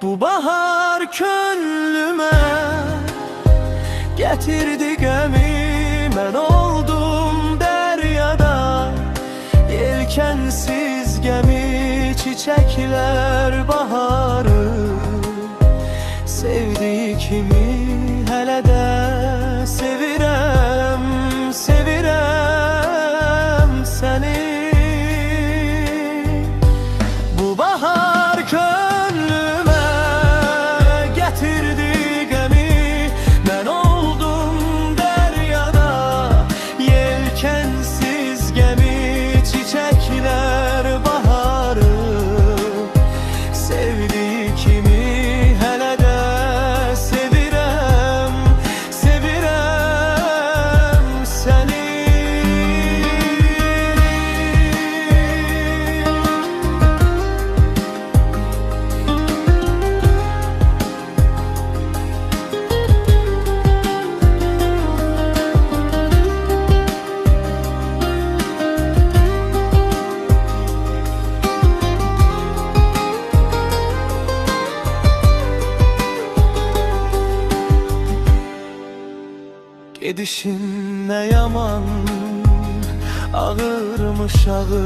Bu bahar könlüme getirdi gemi, ben oldum deryada yelkensiz gemi. Çiçekler baharı sevdiği kimi hele de sevirem, sevirem seni. Bu bahar könlüme getirdi gemi, ben oldum deryada yelkensiz gemi. Çiçekler baharı sevdiği kimi hele de sevirem, sevirem seni. Gidişin ne yaman, ağırmış ağır.